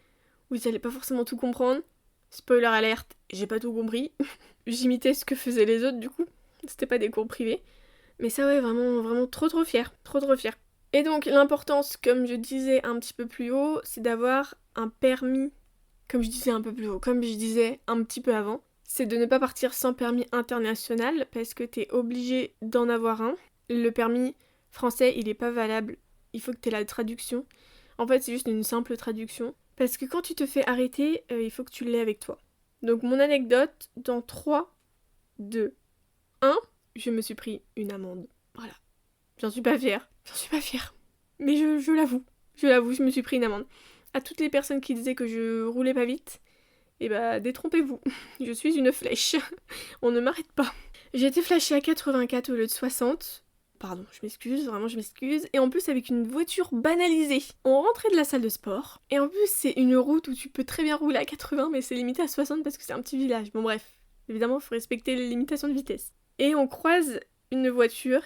où j'allais pas forcément tout comprendre. Spoiler alerte, j'ai pas tout compris. J'imitais ce que faisaient les autres du coup. C'était pas des cours privés. Mais ça ouais, vraiment, vraiment trop fière. Trop fière. Et donc l'importance, comme je disais un petit peu plus haut, c'est d'avoir un permis, comme je disais un peu plus haut, comme je disais un petit peu avant, c'est de ne pas partir sans permis international parce que t'es obligé d'en avoir un. Le permis français, il est pas valable, il faut que t'aies la traduction. En fait, c'est juste une simple traduction. Parce que quand tu te fais arrêter, il faut que tu l'aies avec toi. Donc mon anecdote, dans 3, 2, 1, je me suis pris une amende. Voilà. J'en suis pas fière. Mais je l'avoue. Je me suis pris une amende. À toutes les personnes qui disaient que je roulais pas vite, eh bah, détrompez-vous. Je suis une flèche. On ne m'arrête pas. J'ai été flashée à 84 au lieu de 60. Pardon, je m'excuse, vraiment je m'excuse. Et en plus avec une voiture banalisée. On rentrait de la salle de sport. Et en plus c'est une route où tu peux très bien rouler à 80 mais c'est limité à 60 parce que c'est un petit village. Bon bref, évidemment il faut respecter les limitations de vitesse. Et on croise une voiture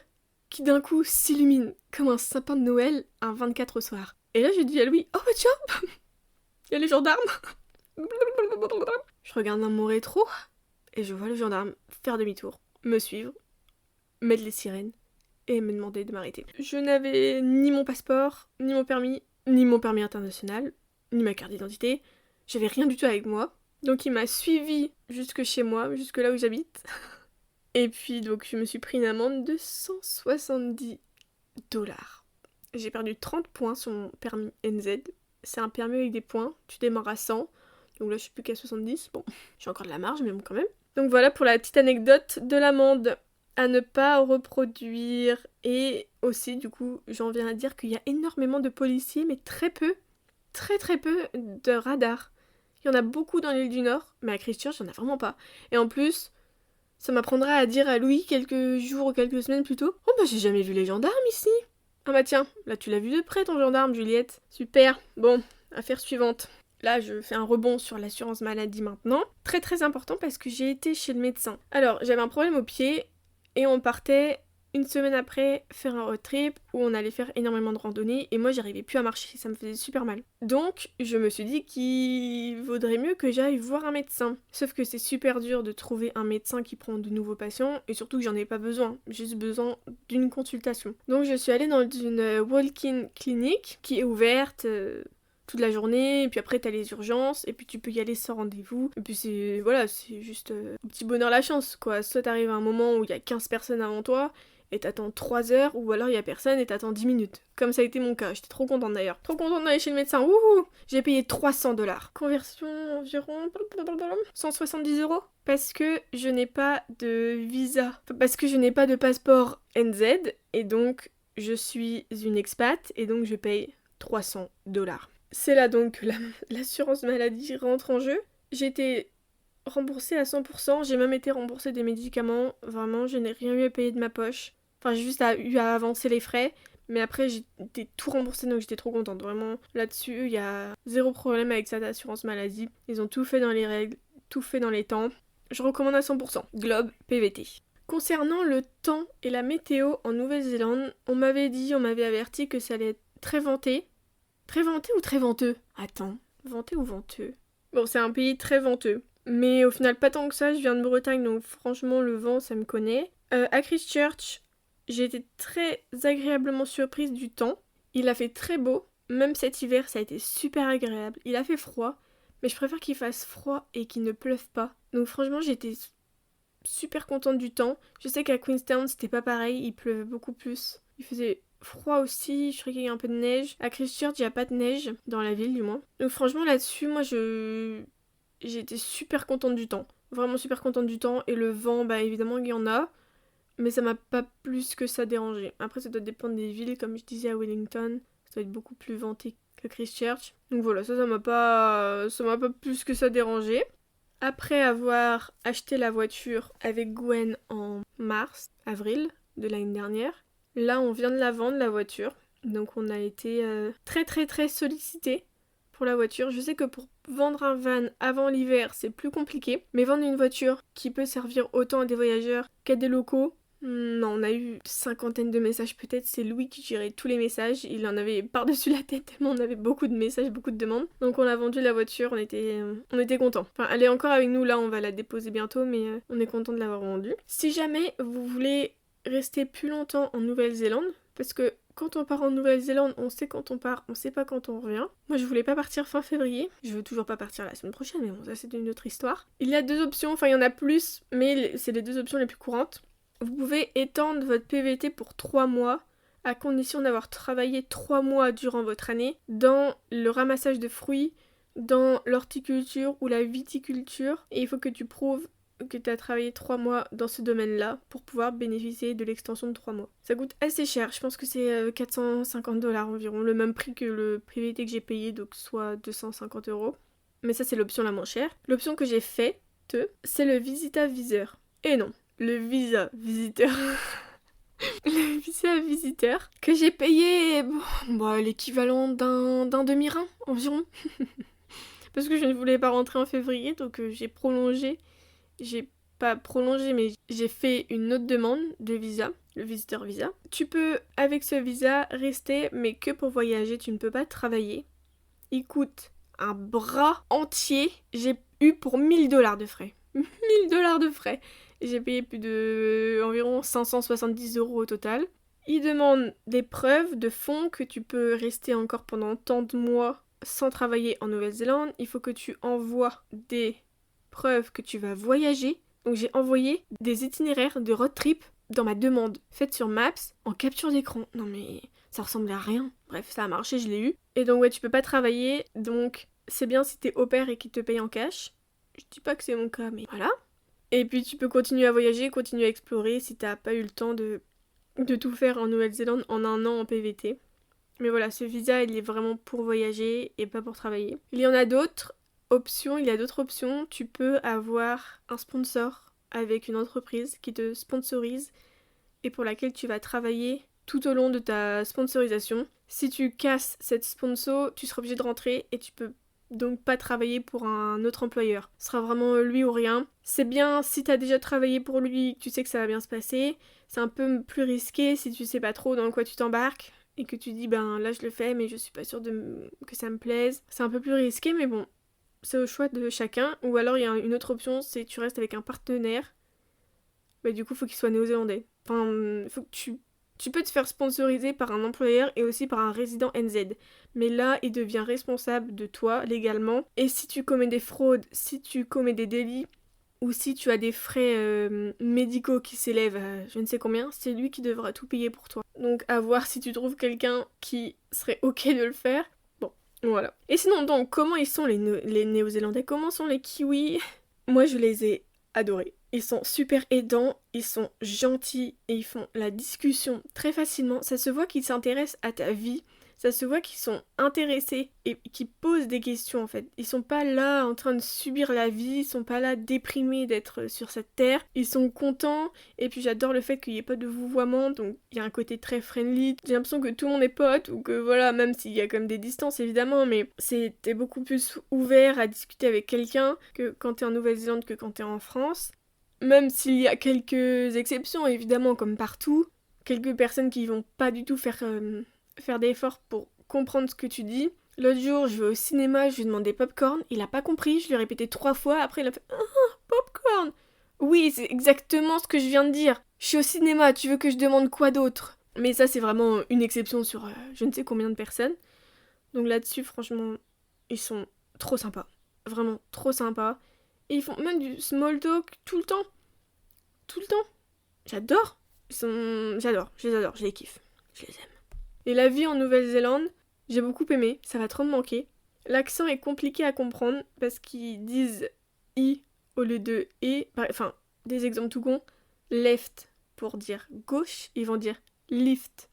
qui d'un coup s'illumine comme un sapin de Noël un 24 au soir. Et là je dis à Louis, oh bah tiens, il y a les gendarmes. Je regarde dans mon rétro et je vois le gendarme faire demi-tour, me suivre, mettre les sirènes et me demander de m'arrêter. Je n'avais ni mon passeport, ni mon permis international, ni ma carte d'identité. J'avais rien du tout avec moi. Donc il m'a suivi jusque chez moi, jusque là où j'habite. Et puis donc je me suis pris une amende de 170 $. J'ai perdu 30 points sur mon permis NZ. C'est un permis avec des points, tu démarres à 100. Donc là je suis plus qu'à 70. Bon, j'ai encore de la marge mais bon quand même. Donc voilà pour la petite anecdote de l'amende à ne pas reproduire. Et aussi du coup j'en viens à dire qu'il y a énormément de policiers mais très peu de radars. Il y en a beaucoup dans l'île du Nord, mais à Christchurch il n'y en a vraiment pas. Et en plus, ça m'apprendra à dire à Louis quelques jours ou quelques semaines plus tôt, oh bah j'ai jamais vu les gendarmes ici. Ah bah tiens, là tu l'as vu de près ton gendarme Juliette. Super, bon, affaire suivante. Là je fais un rebond sur l'assurance maladie maintenant. Très important parce que j'ai été chez le médecin. Alors j'avais un problème au pied et on partait une semaine après faire un road trip où on allait faire énormément de randonnées et moi j'arrivais plus à marcher, ça me faisait super mal. Donc je me suis dit qu'il vaudrait mieux que j'aille voir un médecin. Sauf que c'est super dur de trouver un médecin qui prend de nouveaux patients et surtout que j'en ai pas besoin, j'ai juste besoin d'une consultation. Donc je suis allée dans une walk-in clinique qui est ouverte toute la journée, et puis après t'as les urgences, et puis tu peux y aller sans rendez-vous, et puis c'est juste un petit bonheur la chance, quoi. Soit t'arrives à un moment où il y a 15 personnes avant toi, et t'attends 3 heures, ou alors il y a personne et t'attends 10 minutes. Comme ça a été mon cas, j'étais trop contente d'ailleurs. Trop contente d'aller chez le médecin, wouhou. J'ai payé 300 $. Conversion environ 170 €. Parce que je n'ai pas de visa. Parce que je n'ai pas de passeport NZ, et donc je suis une expat, et donc je paye 300 $. C'est là donc que l'assurance maladie rentre en jeu. J'ai été remboursée à 100%, j'ai même été remboursée des médicaments, vraiment je n'ai rien eu à payer de ma poche. Enfin j'ai juste eu à avancer les frais, mais après j'ai été tout remboursée donc j'étais trop contente. Vraiment là-dessus il y a zéro problème avec cette assurance maladie. Ils ont tout fait dans les règles, tout fait dans les temps. Je recommande à 100%. Globe PVT. Concernant le temps et la météo en Nouvelle-Zélande, on m'avait averti que ça allait être très venté. Très venté ou très venteux? Attends, venté ou venteux? Bon, c'est un pays très venteux. Mais au final, pas tant que ça, je viens de Bretagne, donc franchement, le vent, ça me connaît. À Christchurch, j'ai été très agréablement surprise du temps. Il a fait très beau, même cet hiver, ça a été super agréable. Il a fait froid, mais je préfère qu'il fasse froid et qu'il ne pleuve pas. Donc franchement, j'étais super contente du temps. Je sais qu'à Queenstown, c'était pas pareil, il pleuvait beaucoup plus. Il faisait froid aussi, je croyais qu'il y a un peu de neige. À Christchurch, il n'y a pas de neige, dans la ville du moins. Donc franchement, là-dessus, moi, j'ai été super contente du temps. Vraiment super contente du temps. Et le vent, bah évidemment, il y en a. Mais ça m'a pas plus que ça dérangé. Après, ça doit dépendre des villes. Comme je disais à Wellington, ça doit être beaucoup plus venté que Christchurch. Donc voilà, ça m'a pas plus que ça dérangé. Après avoir acheté la voiture avec Gwen en avril de l'année dernière, là on vient de la vendre la voiture. Donc on a été très très très sollicité pour la voiture. Je sais que pour vendre un van avant l'hiver c'est plus compliqué, mais vendre une voiture qui peut servir autant à des voyageurs qu'à des locaux, non, on a eu une cinquantaine de messages peut-être, c'est Louis qui gérait tous les messages, il en avait par-dessus la tête tellement on avait beaucoup de messages, beaucoup de demandes. Donc on a vendu la voiture, on était contents. Enfin, elle est encore avec nous là, on va la déposer bientôt, mais on est content de l'avoir vendue. Si jamais vous voulez rester plus longtemps en Nouvelle-Zélande, parce que quand on part en Nouvelle-Zélande, on sait quand on part, on sait pas quand on revient. Moi, je voulais pas partir fin février. Je veux toujours pas partir la semaine prochaine, mais bon, ça c'est une autre histoire. Il y a deux options, enfin il y en a plus, mais c'est les deux options les plus courantes. Vous pouvez étendre votre PVT pour 3 mois, à condition d'avoir travaillé 3 mois durant votre année dans le ramassage de fruits, dans l'horticulture ou la viticulture. Et il faut que tu prouves que tu as travaillé 3 mois dans ce domaine-là pour pouvoir bénéficier de l'extension de 3 mois. Ça coûte assez cher, je pense que c'est 450 $ environ, le même prix que le PVT que j'ai payé, donc soit 250 €. Mais ça c'est l'option la moins chère. L'option que j'ai faite, c'est le Visita Viseur. Et non, le visa visiteur. Le visa visiteur que j'ai payé l'équivalent d'un demi-rein environ. Parce que je ne voulais pas rentrer en février, donc j'ai prolongé. J'ai pas prolongé, mais j'ai fait une autre demande de visa, le visiteur visa. Tu peux, avec ce visa, rester, mais que pour voyager, tu ne peux pas travailler. Il coûte un bras entier. J'ai eu pour 1000 $ de frais. 1000 $ de frais. J'ai payé plus de environ 570 € au total. Il demande des preuves de fonds que tu peux rester encore pendant tant de mois sans travailler en Nouvelle-Zélande. Il faut que tu envoies des preuves que tu vas voyager. Donc j'ai envoyé des itinéraires de road trip dans ma demande faite sur Maps en capture d'écran. Non mais ça ressemblait à rien. Bref, ça a marché, je l'ai eu. Et donc ouais, tu peux pas travailler. Donc c'est bien si t'es au pair et qu'ils te payent en cash. Je dis pas que c'est mon cas, mais voilà. Et puis tu peux continuer à voyager, continuer à explorer si t'as pas eu le temps de tout faire en Nouvelle-Zélande en un an en PVT. Mais voilà, ce visa, il est vraiment pour voyager et pas pour travailler. Il y en a d'autres options, tu peux avoir un sponsor avec une entreprise qui te sponsorise et pour laquelle tu vas travailler tout au long de ta sponsorisation. Si tu casses cette sponsor, tu seras obligé de rentrer et tu peux donc pas travailler pour un autre employeur. Ce sera vraiment lui ou rien. C'est bien si t'as déjà travaillé pour lui, tu sais que ça va bien se passer. C'est un peu plus risqué si tu sais pas trop dans quoi tu t'embarques et que tu dis ben là je le fais mais je suis pas sûre que ça me plaise. C'est un peu plus risqué mais bon, c'est au choix de chacun. Ou alors il y a une autre option, c'est tu restes avec un partenaire. Bah du coup faut qu'il soit néo-zélandais. Enfin, faut que tu Tu peux te faire sponsoriser par un employeur et aussi par un résident NZ. Mais là, il devient responsable de toi légalement. Et si tu commets des fraudes, si tu commets des délits, ou si tu as des frais médicaux qui s'élèvent à je ne sais combien, c'est lui qui devra tout payer pour toi. Donc à voir si tu trouves quelqu'un qui serait ok de le faire. Bon, voilà. Et sinon, donc, comment ils sont les Néo-Zélandais? Comment sont les Kiwis? Moi, je les ai adorés. Ils sont super aidants, ils sont gentils et ils font la discussion très facilement. Ça se voit qu'ils s'intéressent à ta vie. Ça se voit qu'ils sont intéressés et qu'ils posent des questions en fait. Ils sont pas là en train de subir la vie, ils sont pas là déprimés d'être sur cette terre. Ils sont contents et puis j'adore le fait qu'il n'y ait pas de vouvoiement, donc il y a un côté très friendly. J'ai l'impression que tout le monde est pote ou que voilà, même s'il y a quand même des distances évidemment, mais t'es beaucoup plus ouvert à discuter avec quelqu'un que quand t'es en Nouvelle-Zélande que quand t'es en France. Même s'il y a quelques exceptions évidemment comme partout, quelques personnes qui vont pas du tout faire d'efforts pour comprendre ce que tu dis. L'autre jour, je vais au cinéma, je lui ai demandé popcorn, il a pas compris, je lui ai répété 3 fois, après il a fait ah, popcorn. Oui, c'est exactement ce que je viens de dire. Je suis au cinéma, tu veux que je demande quoi d'autre? Mais ça, c'est vraiment une exception sur je ne sais combien de personnes. Donc là-dessus, franchement, ils sont trop sympas. Vraiment trop sympas. Et ils font même du small talk tout le temps. Tout le temps. J'adore. J'adore, je les adore, je les kiffe. Je les aime. Et la vie en Nouvelle-Zélande, j'ai beaucoup aimé, ça va trop me manquer. L'accent est compliqué à comprendre parce qu'ils disent i au lieu de e. Enfin, des exemples tout cons. Left pour dire gauche, ils vont dire lift.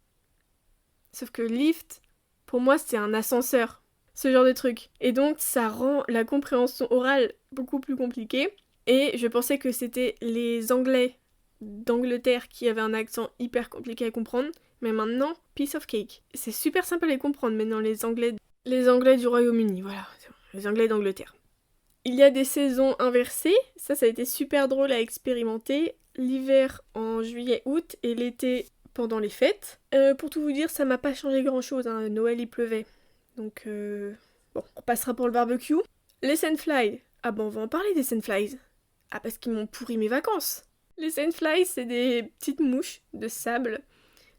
Sauf que lift, pour moi, c'est un ascenseur. Ce genre de truc. Et donc, ça rend la compréhension orale beaucoup plus compliquée. Et je pensais que c'était les Anglais d'Angleterre qui avaient un accent hyper compliqué à comprendre. Mais maintenant, piece of cake. C'est super simple à les comprendre maintenant, les Anglais du Royaume-Uni, voilà. Les Anglais d'Angleterre. Il y a des saisons inversées. Ça a été super drôle à expérimenter. L'hiver en juillet-août et l'été pendant les fêtes. Pour tout vous dire, ça m'a pas changé grand-chose. Hein. Noël, il pleuvait. Donc, bon, on passera pour le barbecue. Les sandflies. Ah bon, on va en parler des sandflies. Ah, parce qu'ils m'ont pourri mes vacances. Les sandflies, c'est des petites mouches de sable.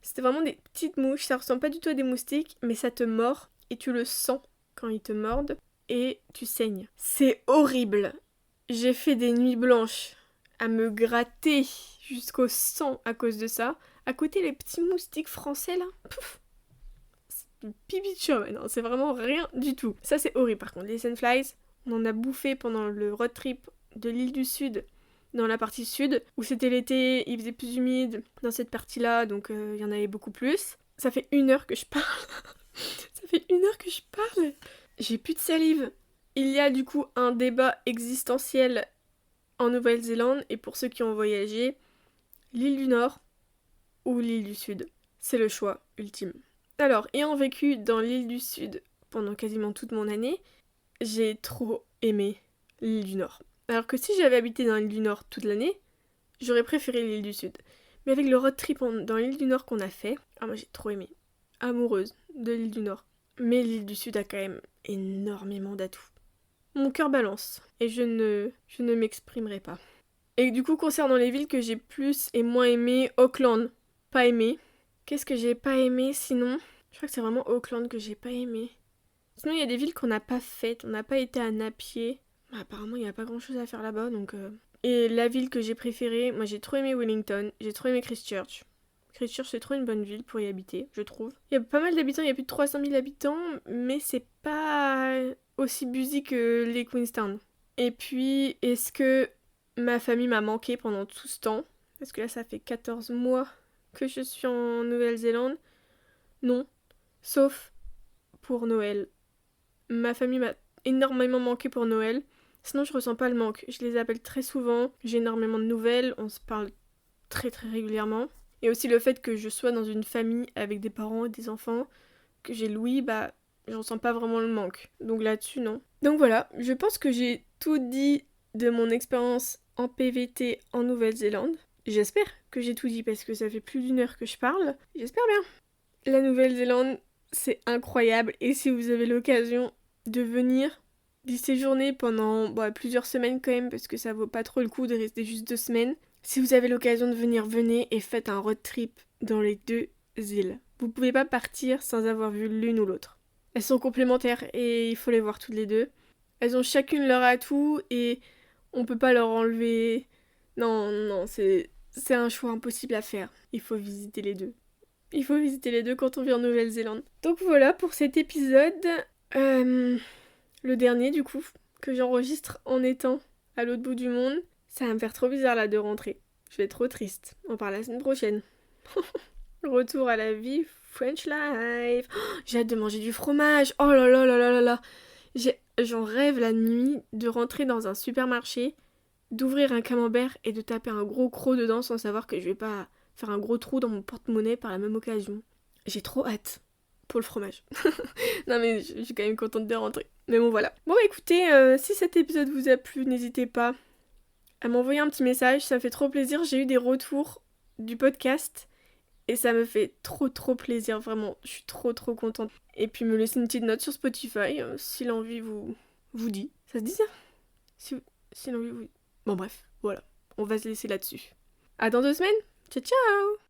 C'était vraiment des petites mouches. Ça ressemble pas du tout à des moustiques, mais ça te mord et tu le sens quand ils te mordent et tu saignes. C'est horrible. J'ai fait des nuits blanches à me gratter jusqu'au sang à cause de ça. À côté, les petits moustiques français là, pouf, c'est du pipi de chat, non, c'est vraiment rien du tout. Ça, c'est horrible par contre. Les sandflies, on en a bouffé pendant le road trip de l'île du Sud, dans la partie sud, où c'était l'été, il faisait plus humide dans cette partie-là, donc il y en avait beaucoup plus. Ça fait 1 heure que je parle. Ça fait 1 heure que je parle. J'ai plus de salive. Il y a du coup un débat existentiel en Nouvelle-Zélande, et pour ceux qui ont voyagé, l'île du Nord ou l'île du Sud. C'est le choix ultime. Alors, ayant vécu dans l'île du Sud pendant quasiment toute mon année, j'ai trop aimé l'île du Nord. Alors que si j'avais habité dans l'île du Nord toute l'année, j'aurais préféré l'île du Sud. Mais avec le road trip dans l'île du Nord qu'on a fait, moi j'ai trop aimé. Amoureuse de l'île du Nord. Mais l'île du Sud a quand même énormément d'atouts. Mon cœur balance et je ne m'exprimerai pas. Et du coup, concernant les villes que j'ai plus et moins aimées, Auckland, pas aimé. Qu'est-ce que j'ai pas aimé sinon? Je crois que c'est vraiment Auckland que j'ai pas aimé. Sinon, il y a des villes qu'on n'a pas faites, on n'a pas été à Napier. Apparemment, il n'y a pas grand-chose à faire là-bas, donc... Et la ville que j'ai préférée, moi j'ai trop aimé Wellington, j'ai trop aimé Christchurch. Christchurch, c'est trop une bonne ville pour y habiter, je trouve. Il y a pas mal d'habitants, il y a plus de 300 000 habitants, mais c'est pas aussi busy que les Queenstown. Et puis, est-ce que ma famille m'a manqué pendant tout ce temps? Parce que là, ça fait 14 mois que je suis en Nouvelle-Zélande. Non, sauf pour Noël. Ma famille m'a énormément manqué pour Noël. Sinon, je ressens pas le manque. Je les appelle très souvent, j'ai énormément de nouvelles, on se parle très très régulièrement. Et aussi le fait que je sois dans une famille avec des parents et des enfants, que j'ai Louis, je ressens pas vraiment le manque. Donc là-dessus, non. Donc voilà, je pense que j'ai tout dit de mon expérience en PVT en Nouvelle-Zélande. J'espère que j'ai tout dit parce que ça fait plus d'1 heure que je parle. J'espère bien. La Nouvelle-Zélande, c'est incroyable et si vous avez l'occasion de venir, d'y séjourner pendant plusieurs semaines quand même parce que ça vaut pas trop le coup de rester juste 2 semaines. Si vous avez l'occasion de venir, venez et faites un road trip dans les deux îles. Vous pouvez pas partir sans avoir vu l'une ou l'autre. Elles sont complémentaires et il faut les voir toutes les deux. Elles ont chacune leur atout et on peut pas leur enlever. Non, c'est un choix impossible à faire. Il faut visiter les deux. Il faut visiter les deux quand on vient en Nouvelle-Zélande. Donc voilà pour cet épisode. Le dernier du coup, que j'enregistre en étant à l'autre bout du monde. Ça va me faire trop bizarre là de rentrer. Je vais être trop triste. On parle la semaine prochaine. Retour à la vie, French life. Oh, j'ai hâte de manger du fromage. Oh là là là là là là. J'en rêve la nuit de rentrer dans un supermarché, d'ouvrir un camembert et de taper un gros croc dedans sans savoir que je vais pas faire un gros trou dans mon porte-monnaie par la même occasion. J'ai trop hâte pour le fromage. Non mais je suis quand même contente de rentrer. Mais bon voilà. Bon écoutez, si cet épisode vous a plu, n'hésitez pas à m'envoyer un petit message, ça me fait trop plaisir. J'ai eu des retours du podcast et ça me fait trop plaisir, vraiment. Je suis trop contente. Et puis me laisser une petite note sur Spotify si l'envie vous dit. Ça se dit ça si l'envie vous... Bon bref, voilà. On va se laisser là-dessus. À dans 2 semaines. Ciao ciao.